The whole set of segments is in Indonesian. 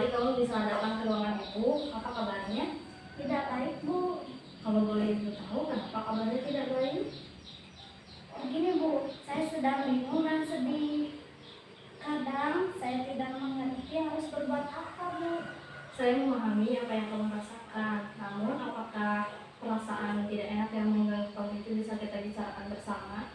sekali kamu bisa datang ke ruangan ibu. Apa kabarnya? Tidak baik, Bu. Kalau boleh ibu tahu kenapa kabarnya tidak baik? Begini, Bu, saya sedang bingung dan sedih. Kadang saya tidak mengerti harus berbuat apa, Bu. Saya memahami apa yang kamu rasakan. Namun apakah perasaan tidak enak yang mengganggu kamu itu bisa kita bicarakan bersama?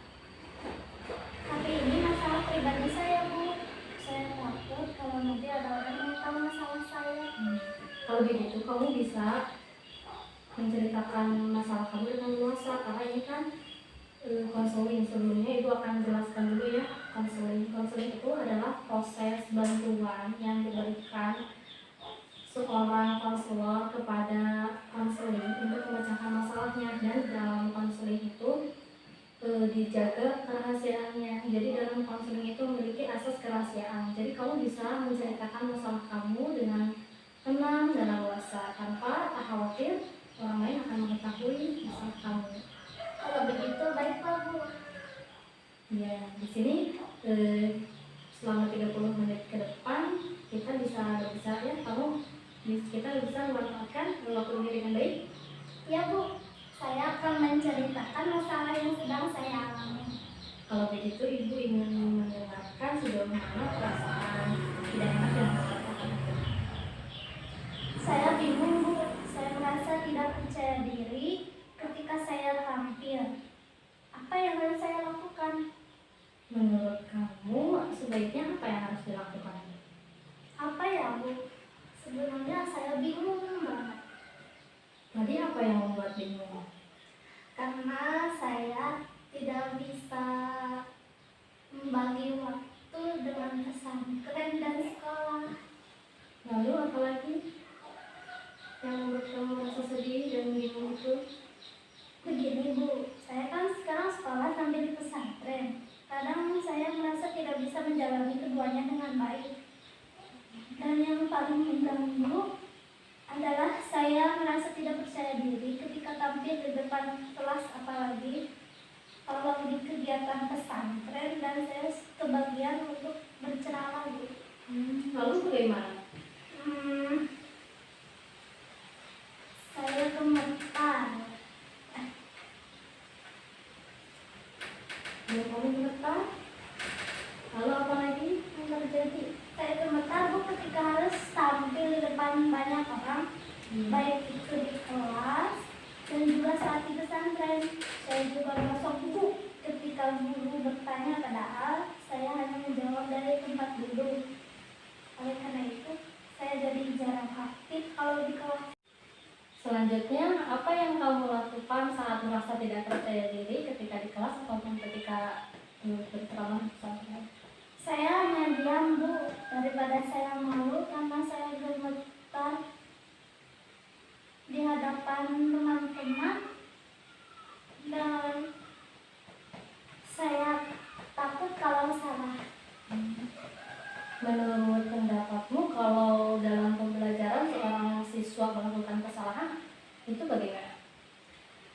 Tapi ini masalah pribadi saya, Bu. Saya takut kalau nanti ada orang yang tahu masalah saya. Kalau begitu kamu bisa menceritakan masalah kamu dengan luasa, karena ini kan konseling. Sebelumnya ibu akan jelaskan dulu ya. Konseling itu adalah proses bantuan yang diberikan seorang konselor kepada konseling untuk memecahkan masalahnya, dan dalam konseling itu dijaga kerahasiaannya. Jadi dalam konseling itu memiliki asas kerahasiaan. Jadi kamu bisa menceritakan masalah kamu dengan tenang dan leluasa tanpa khawatir orang lain akan mengetahui masalah kamu. Kalau begitu, baiklah, Bu. Ya, di sini selama 30 menit ke depan kita bisa berbicara ya. Kita bisa memanfaatkan waktu ini dengan baik. Ya, Bu. Saya akan menceritakan masalah yang sedang saya alami. Kalau begitu ibu ingin mendengarkan sejauh mana perasaan tidak enak yang kamu rasakan. Saya bingung, Bu. Saya merasa tidak percaya diri ketika saya tampil. Apa yang harus saya lakukan? Menurut kamu sebaiknya apa yang harus dilakukan? Apa ya, Bu? Sebenarnya saya bingung banget. Tadi apa yang membuat bingung? Karena saya tidak bisa membagi waktu dengan pesantren dan sekolah. Lalu apa lagi yang membuat kamu merasa sedih dan bingung itu? Begini, Bu, saya kan sekarang sekolah sambil di pesantren. Kadang saya merasa tidak bisa menjalani keduanya dengan baik. Dan yang paling mengganggu adalah saya merasa tidak percaya diri ketika tampil di depan kelas, apalagi kalau di kegiatan pesantren dan saya kebagian untuk berceramah, Bu. Lalu bagaimana? Saya gemetar. Dan kamu gemetar? Lalu apa lagi yang terjadi? Saya gemetar, Bu, ketika harus tampil di depan banyak orang, baik itu di kelas dan juga saat di pesantren. Saya juga merasa gugup ketika guru bertanya, padahal saya hanya menjawab dari tempat duduk. Oleh karena itu, saya jadi jarang aktif kalau di kelas. Selanjutnya, apa yang kamu lakukan saat merasa tidak percaya diri ketika di kelas ataupun ketika berceramah di pesantren? Saya hanya diam, Bu, daripada saya malu karena saya gemetar di hadapan teman-teman, dan saya takut kalau salah. Menurut pendapatmu, kalau dalam pembelajaran seorang siswa melakukan kesalahan, itu bagaimana?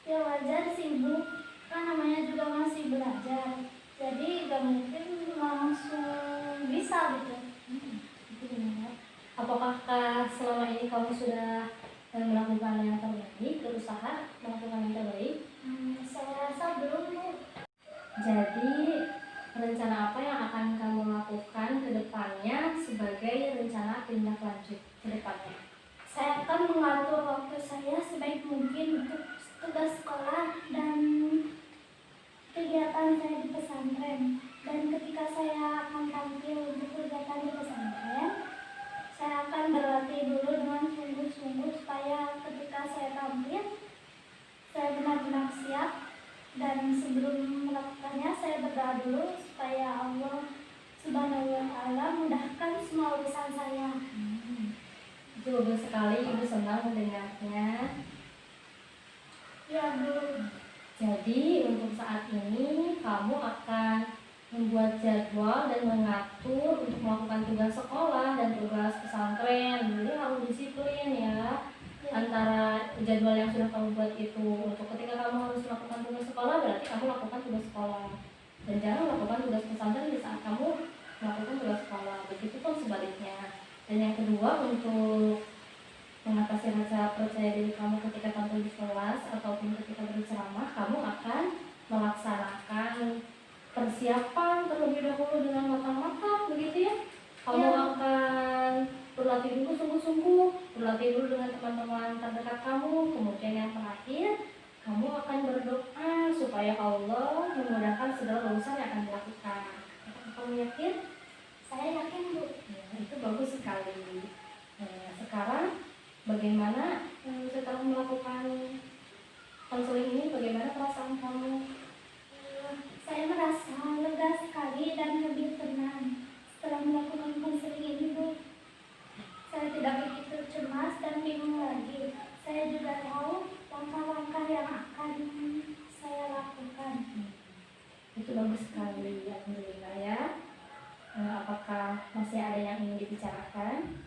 Ya wajar sih, Bu, kan namanya juga masih belajar, jadi gak mungkin langsung bisa gitu. Itu benar. Apakah selama ini kamu sudah melakukan yang terbaik, berusaha melakukan yang terbaik? Saya rasa belum, Bu. Jadi rencana apa yang akan kamu lakukan ke depannya sebagai rencana tindak lanjut ke depannya? Saya akan mengatur waktu saya sebaik mungkin untuk tugas sekolah dan kegiatan saya di pesantren. Dan ketika saya akan tampil untuk kegiatan di pesantren, saya akan berlatih dulu dengan sungguh-sungguh supaya ketika saya tampil, saya benar-benar siap. Dan sebelum melakukannya, saya berdoa dulu supaya Allah Subhanahu wa Ta'ala mudahkan semua urusan saya. Itu bagus sekali, ibu senang mendengarnya. Ya, Bu. Jadi untuk saat ini kamu akan membuat jadwal dan mengatur untuk melakukan tugas sekolah dan tugas pesantren. Jadi harus disiplin ya. Antara jadwal yang sudah kamu buat itu, untuk ketika kamu harus melakukan tugas sekolah, berarti kamu lakukan tugas sekolah, dan jangan melakukan tugas pesantren di saat kamu melakukan tugas sekolah. Begitupun sebaliknya, Dan yang kedua, untuk mengatasi rasa percaya diri kamu ketika tampil di kelas ataupun ketika berceramah, kamu akan melaksanakan persiapan terlebih dahulu dengan matang-matang, begitu ya. Kamu akan berlatih dulu sungguh-sungguh, berlatih dulu dengan teman-teman terdekat kamu. Kemudian yang terakhir, kamu akan berdoa supaya Allah memudahkan segala urusan yang akan dilakukan. Kamu yakin? Saya yakin, Bu. Ya, itu bagus sekali. Sekarang bagaimana setelah melakukan konseling ini, bagaimana perasaan kamu? Saya merasa lega sekali dan lebih tenang setelah melakukan konseling ini, Bu. Saya tidak begitu cemas dan bingung lagi. Saya juga tahu langkah-langkah yang akan saya lakukan. Itu bagus sekali, alhamdulillah ya. Apakah masih ada yang ingin dibicarakan?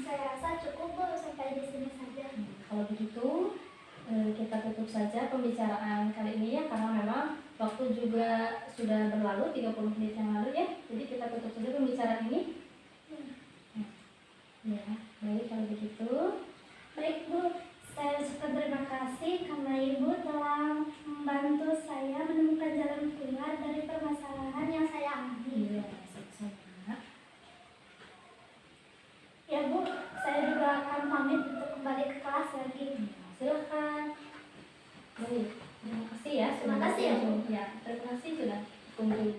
Saya rasa cukup, Bu, sampai di sini saja. Kalau begitu kita tutup saja pembicaraan kali ini ya, karena memang waktu juga sudah berlalu 30 menit yang lalu ya. Jadi kita tutup saja pembicaraan ini. Ya, baik kalau begitu. Baik, Bu. Saya ucapkan terima kasih karena Ibu telah membantu saya menemukan jalan keluar dari permasalahan yang saya alami. Iya, sama-sama. Ya, Bu, saya juga akan pamit untuk kembali ke kelas lagi. Silakan. Baik, terima kasih ya. Terima kasih ya, Bu. Ya, terima kasih sudah kunjung.